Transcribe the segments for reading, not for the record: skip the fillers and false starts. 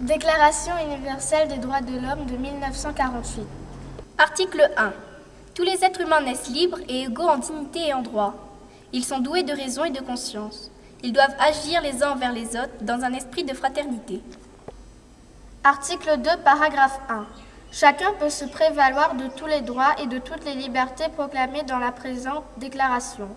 Déclaration universelle des droits de l'homme de 1948. Article 1. Tous les êtres humains naissent libres et égaux en dignité et en droit. Ils sont doués de raison et de conscience. Ils doivent agir les uns envers les autres dans un esprit de fraternité. Article 2, paragraphe 1. Chacun peut se prévaloir de tous les droits et de toutes les libertés proclamées dans la présente déclaration,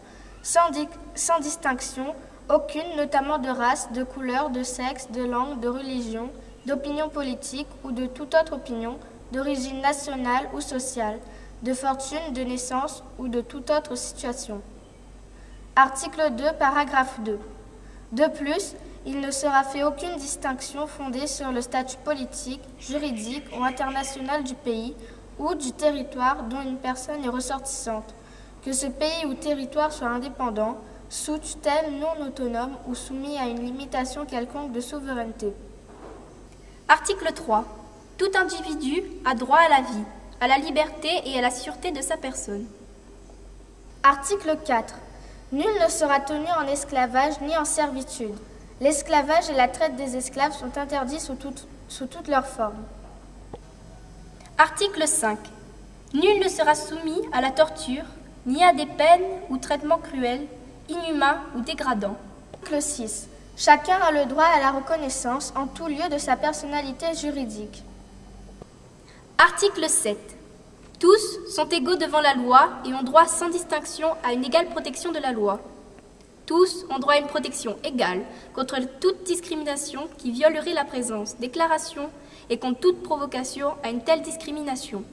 sans distinction aucune, notamment de race, de couleur, de sexe, de langue, de religion, d'opinion politique ou de toute autre opinion, d'origine nationale ou sociale, de fortune, de naissance ou de toute autre situation. Article 2, paragraphe 2. De plus, il ne sera fait aucune distinction fondée sur le statut politique, juridique ou international du pays ou du territoire dont une personne est ressortissante, que ce pays ou territoire soit indépendant, sous tutelle non autonome ou soumis à une limitation quelconque de souveraineté. Article 3. Tout individu a droit à la vie, à la liberté et à la sûreté de sa personne. Article 4. Nul ne sera tenu en esclavage ni en servitude. L'esclavage et la traite des esclaves sont interdits sous toutes leurs formes. Article 5. Nul ne sera soumis à la torture, ni à des peines ou traitements cruels, inhumains ou dégradants. Article 6. Chacun a le droit à la reconnaissance en tout lieu de sa personnalité juridique. Article 7. Tous sont égaux devant la loi et ont droit sans distinction à une égale protection de la loi. Tous ont droit à une protection égale contre toute discrimination qui violerait la présence, déclaration et contre toute provocation à une telle discrimination.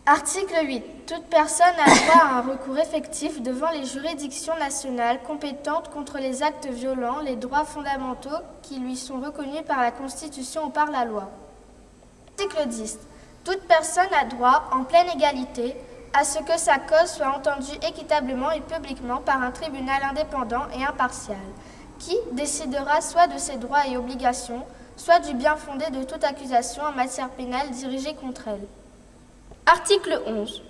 Article 8. Toute personne a droit à un recours effectif devant les juridictions nationales compétentes contre les actes violents, les droits fondamentaux qui lui sont reconnus par la Constitution ou par la loi. Article 10. Toute personne a droit, en pleine égalité, à ce que sa cause soit entendue équitablement et publiquement par un tribunal indépendant et impartial, qui décidera soit de ses droits et obligations, soit du bien fondé de toute accusation en matière pénale dirigée contre elle. Article 11.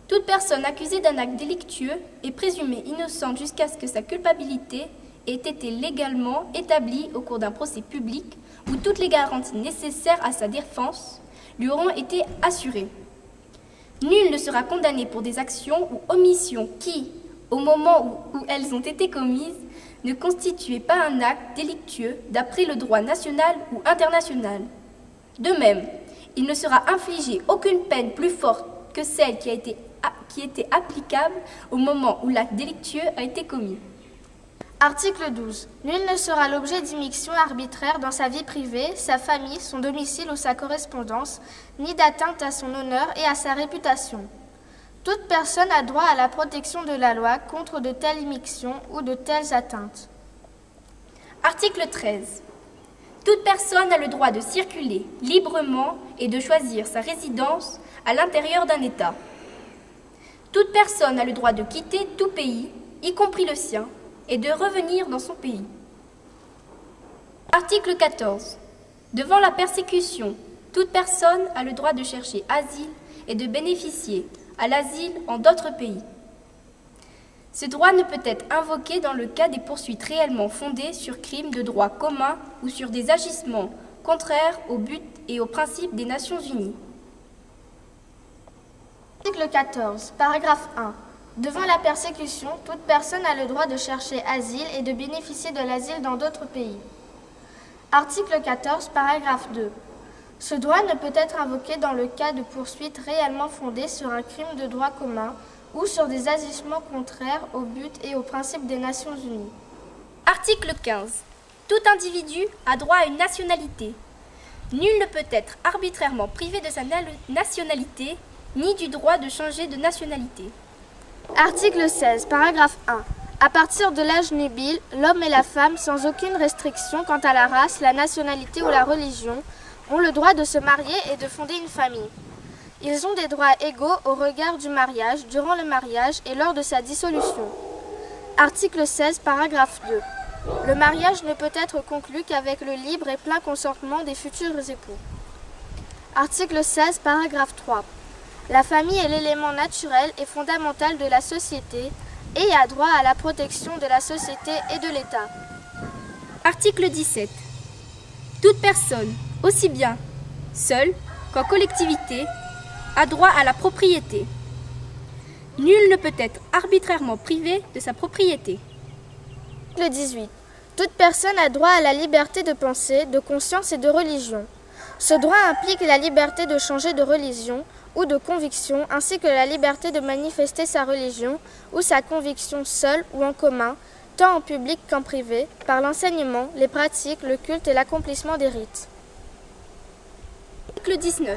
Toute personne accusée d'un acte délictueux est présumée innocente jusqu'à ce que sa culpabilité ait été légalement établie au cours d'un procès public où toutes les garanties nécessaires à sa défense lui auront été assurées. Nul ne sera condamné pour des actions ou omissions qui, au moment où elles ont été commises, ne constituaient pas un acte délictueux d'après le droit national ou international. De même, il ne sera infligé aucune peine plus forte que celle qui était applicable au moment où l'acte délictueux a été commis. Article 12. Nul ne sera l'objet d'immixtion arbitraire dans sa vie privée, sa famille, son domicile ou sa correspondance, ni d'atteinte à son honneur et à sa réputation. Toute personne a droit à la protection de la loi contre de telles immixtions ou de telles atteintes. Article 13. Toute personne a le droit de circuler librement et de choisir sa résidence à l'intérieur d'un État. Toute personne a le droit de quitter tout pays, y compris le sien, et de revenir dans son pays. Article 14. Devant la persécution, toute personne a le droit de chercher asile et de bénéficier à l'asile en d'autres pays. Ce droit ne peut être invoqué dans le cas des poursuites réellement fondées sur crimes de droit commun ou sur des agissements contraires au but et aux principes des Nations Unies. Article 14, paragraphe 1. Devant la persécution, toute personne a le droit de chercher asile et de bénéficier de l'asile dans d'autres pays. Article 14, paragraphe 2. Ce droit ne peut être invoqué dans le cas de poursuites réellement fondées sur un crime de droit commun ou sur des agissements contraires au but et aux principes des Nations Unies. Article 15. Tout individu a droit à une nationalité. Nul ne peut être arbitrairement privé de sa nationalité, ni du droit de changer de nationalité. Article 16, paragraphe 1. À partir de l'âge nubile, l'homme et la femme, sans aucune restriction quant à la race, la nationalité ou la religion, ont le droit de se marier et de fonder une famille. Ils ont des droits égaux au regard du mariage, durant le mariage et lors de sa dissolution. Article 16, paragraphe 2. Le mariage ne peut être conclu qu'avec le libre et plein consentement des futurs époux. Article 16, paragraphe 3. La famille est l'élément naturel et fondamental de la société et a droit à la protection de la société et de l'État. Article 17. Toute personne, aussi bien seule qu'en collectivité, a droit à la propriété. Nul ne peut être arbitrairement privé de sa propriété. Article 18. Toute personne a droit à la liberté de pensée, de conscience et de religion. Ce droit implique la liberté de changer de religion ou de conviction, ainsi que la liberté de manifester sa religion ou sa conviction seule ou en commun, tant en public qu'en privé, par l'enseignement, les pratiques, le culte et l'accomplissement des rites. Article 19.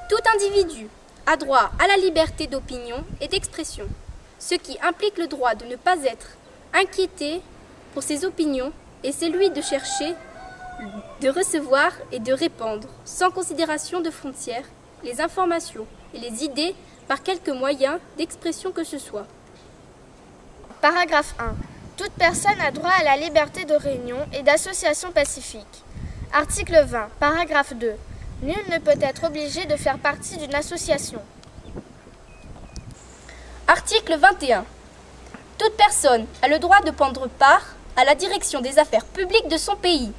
Tout individu a droit à la liberté d'opinion et d'expression, ce qui implique le droit de ne pas être inquiété pour ses opinions et celui de chercher, de recevoir et de répandre, sans considération de frontières, les informations et les idées par quelque moyen d'expression que ce soit. Paragraphe 1. Toute personne a droit à la liberté de réunion et d'association pacifique. Article 20. Paragraphe 2. Nul ne peut être obligé de faire partie d'une association. Article 21. Toute personne a le droit de prendre part à la direction des affaires publiques de son pays,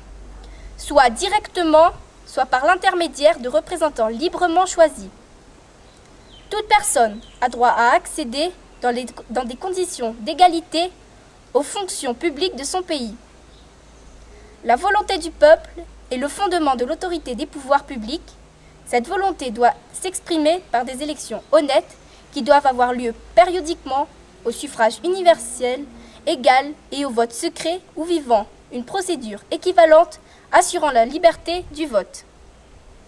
soit directement, soit par l'intermédiaire de représentants librement choisis. Toute personne a droit à accéder dans des conditions d'égalité aux fonctions publiques de son pays. La volonté du peuple est le fondement de l'autorité des pouvoirs publics. Cette volonté doit s'exprimer par des élections honnêtes qui doivent avoir lieu périodiquement au suffrage universel, égal et au vote secret ou vivant une procédure équivalente assurant la liberté du vote.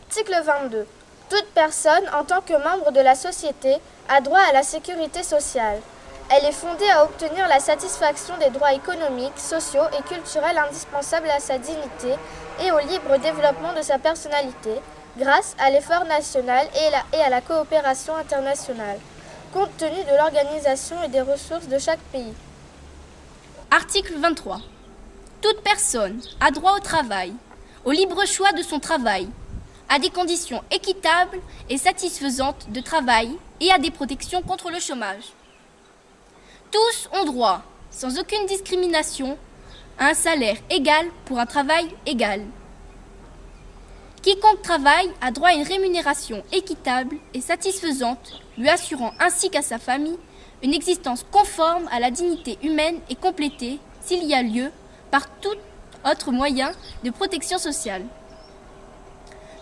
Article 22. Toute personne, en tant que membre de la société, a droit à la sécurité sociale. Elle est fondée à obtenir la satisfaction des droits économiques, sociaux et culturels indispensables à sa dignité et au libre développement de sa personnalité, grâce à l'effort national et à la coopération internationale, compte tenu de l'organisation et des ressources de chaque pays. Article 23. Toute personne a droit au travail, au libre choix de son travail, à des conditions équitables et satisfaisantes de travail et à des protections contre le chômage. Tous ont droit, sans aucune discrimination, à un salaire égal pour un travail égal. Quiconque travaille a droit à une rémunération équitable et satisfaisante, lui assurant ainsi qu'à sa famille une existence conforme à la dignité humaine et complétée, s'il y a lieu, par tout autre moyen de protection sociale.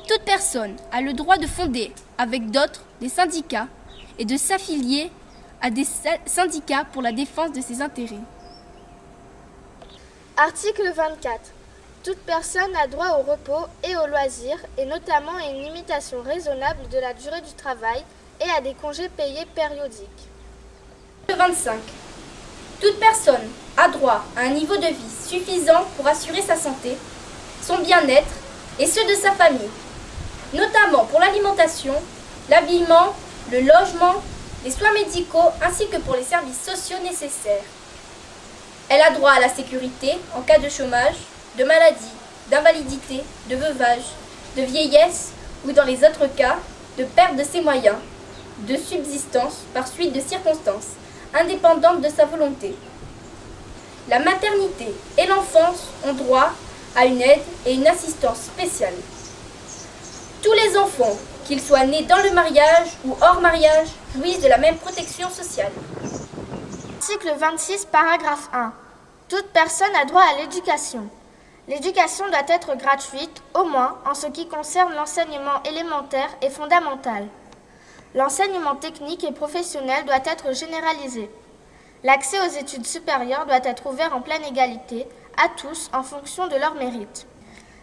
Toute personne a le droit de fonder avec d'autres des syndicats et de s'affilier à des syndicats pour la défense de ses intérêts. Article 24. Toute personne a droit au repos et au loisir, et notamment à une limitation raisonnable de la durée du travail et à des congés payés périodiques. Article 25. Toute personne a droit à un niveau de vie suffisant pour assurer sa santé, son bien-être et ceux de sa famille, notamment pour l'alimentation, l'habillement, le logement, les soins médicaux ainsi que pour les services sociaux nécessaires. Elle a droit à la sécurité en cas de chômage, de maladie, d'invalidité, de veuvage, de vieillesse ou dans les autres cas de perte de ses moyens, de subsistance par suite de circonstances indépendantes de sa volonté. La maternité et l'enfance ont droit à une aide et une assistance spéciale. Tous les enfants, qu'ils soient nés dans le mariage ou hors mariage, jouissent de la même protection sociale. Article 26, paragraphe 1. Toute personne a droit à l'éducation. L'éducation doit être gratuite, au moins en ce qui concerne l'enseignement élémentaire et fondamental. L'enseignement technique et professionnel doit être généralisé. L'accès aux études supérieures doit être ouvert en pleine égalité à tous en fonction de leur mérite.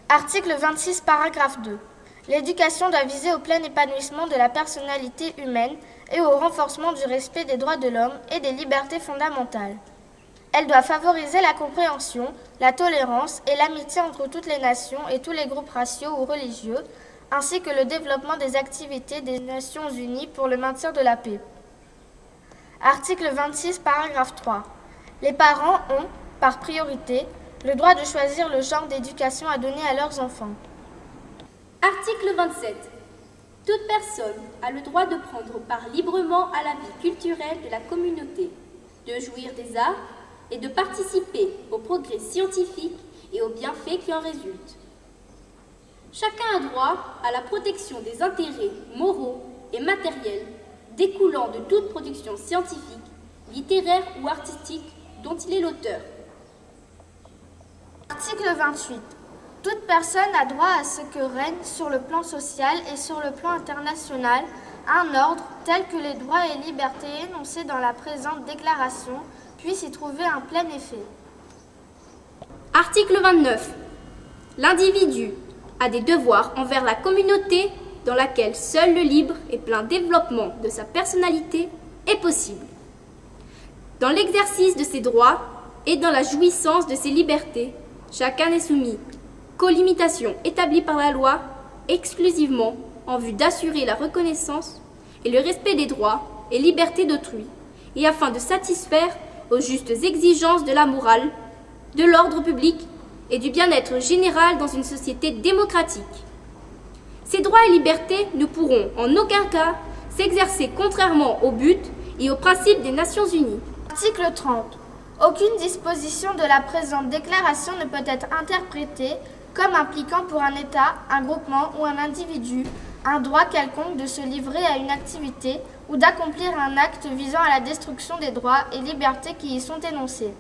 Article 26, paragraphe 2. L'éducation doit viser au plein épanouissement de la personnalité humaine et au renforcement du respect des droits de l'homme et des libertés fondamentales. Elle doit favoriser la compréhension, la tolérance et l'amitié entre toutes les nations et tous les groupes raciaux ou religieux, ainsi que le développement des activités des Nations Unies pour le maintien de la paix. Article 26, paragraphe 3. Les parents ont, par priorité, le droit de choisir le genre d'éducation à donner à leurs enfants. Article 27. Toute personne a le droit de prendre part librement à la vie culturelle de la communauté, de jouir des arts et de participer au progrès scientifique et aux bienfaits qui en résultent. Chacun a droit à la protection des intérêts moraux et matériels découlant de toute production scientifique, littéraire ou artistique dont il est l'auteur. Article 28. Toute personne a droit à ce que règne sur le plan social et sur le plan international un ordre tel que les droits et libertés énoncés dans la présente déclaration puissent y trouver un plein effet. Article 29. L'individu a des devoirs envers la communauté dans laquelle seul le libre et plein développement de sa personnalité est possible. Dans l'exercice de ses droits et dans la jouissance de ses libertés, chacun n'est soumis qu'aux limitations établies par la loi exclusivement en vue d'assurer la reconnaissance et le respect des droits et libertés d'autrui et afin de satisfaire aux justes exigences de la morale, de l'ordre public et du bien-être général dans une société démocratique. Ces droits et libertés ne pourront en aucun cas s'exercer contrairement au but et aux principes des Nations Unies. Article 30. Aucune disposition de la présente déclaration ne peut être interprétée comme impliquant pour un État, un groupement ou un individu un droit quelconque de se livrer à une activité ou d'accomplir un acte visant à la destruction des droits et libertés qui y sont énoncés.